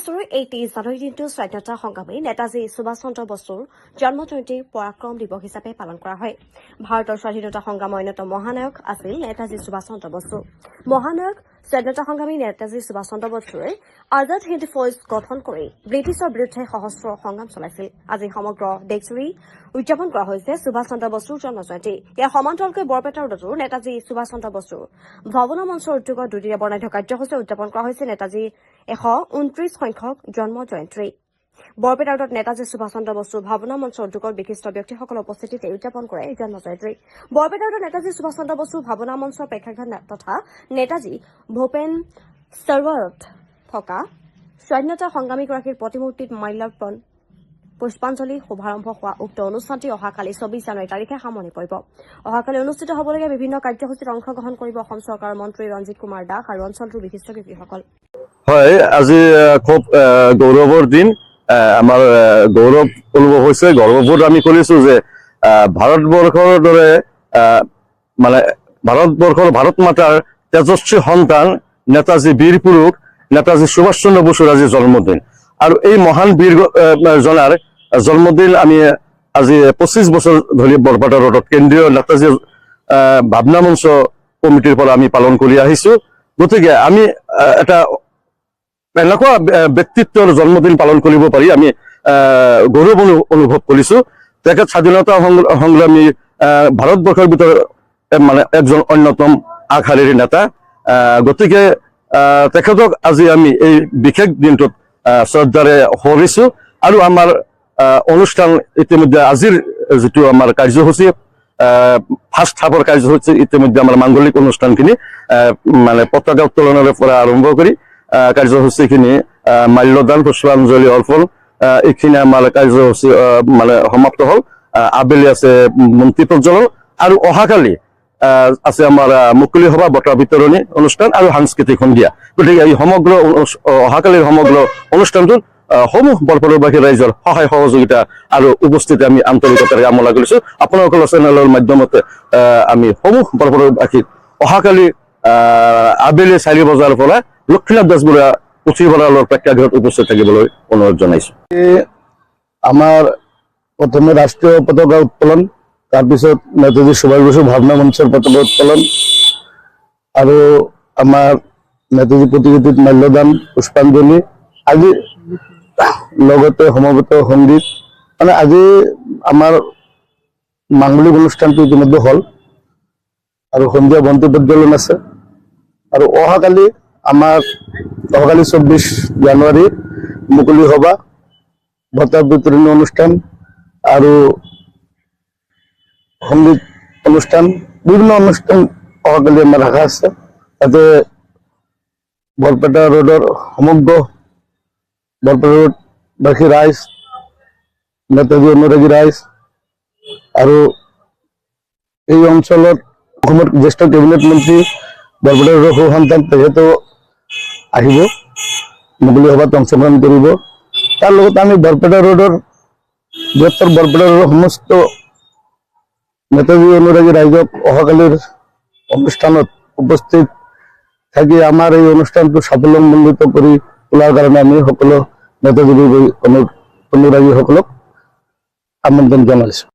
বছৰৰ এই 23 জানুৱাৰী দিনটো স্বাধীনতা সংগ্ৰামী নেতাজী সুভাষ চন্দ্ৰ বসুৰ জন্মজয়ন্তী পৰাক্ৰম দিৱস হিচাপে পালন কৰা হয়। ভাৰতৰ স্বাধীনতা সংগ্ৰামৰ অন্যতম মহানায়ক আছিল নেতাজী সুভাষ চন্দ্ৰ বসু। মহানায়ক স্বাধীনতা সংগ্ৰামী নেতাজী সুভাষ চন্দ্ৰ বসুৱে আজাদ হিন্দ ফৌজ গঠন কৰি ব্ৰিটিছৰ বিৰুদ্ধে সহস্ৰ সংগ্ৰাম চলাইছিল। আজি সমগ্ৰ দেশজুৰি উদযাপন কৰা হৈছে সুভাষ চন্দ্ৰ বসুৰ জন্মজয়ন্তী। ইয়াৰ সমান্তৰালকৈ বৰপেটা ৰোডতো নেতাজী সুভাষ চন্দ্ৰ বসুৰ ভাৱনা মঞ্চৰ উদ্যোগত দুদিনীয়া বৰ্ণাঢ্য কাৰ্যসূচী উদযাপন কৰা হৈছে নেতাজী 129 সংখ্যক জন্ম জয়ন্তী। বৰপেটা ৰোডত নেতাজী সুভাষ চন্দ্ৰ বসু ভাৱনা মঞ্চৰ উদ্যোগৰ বিশিষ্ট ব্যক্তিসকলৰ উপস্থিতিতে উদযাপন কৰে এই জন্ম জয়ন্তী। বৰপেটা ৰোডত নেতাজী সুভাষ চন্দ্ৰ বসু ভাৱনা মঞ্চৰ প্ৰেক্ষাগৃহ তথা নেতাজী ভূপেন সৰোবৰত থকা স্বাধীনতা সংগ্ৰামীগৰাকীৰ প্ৰতিমূৰ্তিত মাল্যাৰ্পণ পুষ্পাঞ্জলি শুভাৰম্ভ হোৱা উক্ত অনুষ্ঠানটি অহাকালি 24 জানুৱাৰী তাৰিখে সামৰণি পৰিব। অহাকালি অনুষ্ঠিত হ'বলগীয়া বিভিন্ন কাৰ্যসূচীত অংশগ্ৰহণ কৰিব অসম চৰকাৰৰ মন্ত্ৰী ৰঞ্জিত কুমাৰ দাস আৰু অঞ্চলটোৰ বিশিষ্ট ব্যক্তিসকল। হয়, আজি খুব গৌৰৱৰ দিন। আমাৰ গৌৰৱ অনুভৱ হৈছে, গৰ্ববোধ আমি কৰিছো যে ভাৰতবৰ্ষৰ দৰে মানে ভাৰত মাতাৰ তেজস্বী সন্তান নেতাজী বীৰ পুৰুষ নেতাজী সুভাষ চন্দ্ৰ বসুৰ আজি জন্মদিন। আৰু এই মহান বীৰ জনাৰ জন্মদিন আমি আজি 25 বছৰ ধৰি বৰপেটা ৰোডত কেন্দ্ৰীয় নেতাজী ভাৱনা মঞ্চ কমিটিৰ পৰা আমি পালন কৰি আহিছো। গতিকে আমি এটা এনেকুৱা ব্যক্তিত্বৰ জন্মদিন পালন কৰিব পাৰি আমি গৌৰৱ অনুভৱ কৰিছো। তেখেত স্বাধীনতা সংগ্ৰামী ভাৰতবৰ্ষৰ ভিতৰত মানে একজন অন্যতম আগশাৰীৰ নেতা। গতিকে তেখেতক আজি আমি এই বিশেষ দিনটোত শ্ৰদ্ধাৰে সোঁৱৰিছো। আৰু আমাৰ অনুষ্ঠান ইতিমধ্যে আজিৰ যিটো আমাৰ কাৰ্যসূচী ফাৰ্ষ্ট হাফৰ কাৰ্যসূচী ইতিমধ্যে আমাৰ মাংগলিক অনুষ্ঠানখিনি মানে পতাকা উত্তোলনৰ পৰা আৰম্ভ কৰি কাৰ্যসূচীখিনি মাল্যদান পুষ্পাঞ্জলি অৰ্পণ এইখিনি আমাৰ কাৰ্যসূচী মানে সমাপ্ত হ'ল। আবেলি আছে মন্ত্ৰী প্ৰজ্বলন আৰু অহাকালি আছে আমাৰ মুকলি সভা বঁটা বিতৰণী অনুষ্ঠান আৰু সাংস্কৃতিক সন্ধিয়া। গতিকে এই সমগ্ৰ অহাকালিৰ সমগ্ৰ অনুষ্ঠানটোত সমূহ বৰপেটাবাসী ৰাইজৰ সহায় সহযোগিতা আৰু উপস্থিতি আমি আন্তৰিকতাৰে কামনা কৰিছো। আপোনালোকৰ চেনেলৰ মাধ্যমতে আমি সমূহ বৰপেটাবাসীক অহাকালি আবেলি 4 বজাৰ পৰা লক্ষ্মীনাথ বেজবৰুৱা পুথিভঁৰালৰ প্ৰেক্ষাগৃহত উপস্থিত থাকিবলৈ অনুৰোধ জনাইছো। আমাৰ প্ৰথমে ৰাষ্ট্ৰীয় পতাকা উত্তোলন, তাৰপিছত নেতাজী সুভাষ বসু ভাৱনা মঞ্চৰ পতাকা উত্তোলন আৰু আমাৰ নেতাজী প্ৰতিকৃতিত মাল্যদান পুষ্পাঞ্জলি আজি লগতে সমবেত সংগীত মানে আজি আমাৰ মাংগলিক অনুষ্ঠানটো ইতিমধ্যে হ'ল আৰু সন্ধিয়া বন্তি প্ৰজ্বলন আছে। আৰু অহাকালি 24 জানুৱাৰী মুকলি সভা বঁটা বিতৰণী অনুষ্ঠান আৰু সংগীত অনুষ্ঠান বিভিন্ন অনুষ্ঠান অহাকালি আমাৰ ৰাখা আছে। তাতে বৰপেটা ৰোডৰ সমগ্ৰ বৰপেটা ৰোডবাসী ৰাইজ, নেতাজী অনুৰাগী ৰাইজ আৰু এই অঞ্চলত অসমৰ জ্যেষ্ঠ কেবিনেট মন্ত্ৰী বৰপেটা ৰোডৰ সু সন্তান তেখেতেও আহিব, মুকলি সভাত অংশগ্ৰহণ কৰিব। তাৰ লগত আমি বৰপেটা ৰোডৰ বৃহত্তৰ বৰপেটা ৰোডৰ সমস্ত নেতাজী অনুৰাগী ৰাইজক অহাকালিৰ অনুষ্ঠানত উপস্থিত থাকি আমাৰ এই অনুষ্ঠানটো সাফল্যমণ্ডিত কৰি তোলাৰ কাৰণে আমি সকলো নেতাজী অনুৰাগীসকলক আমন্ত্ৰণ জনাইছো।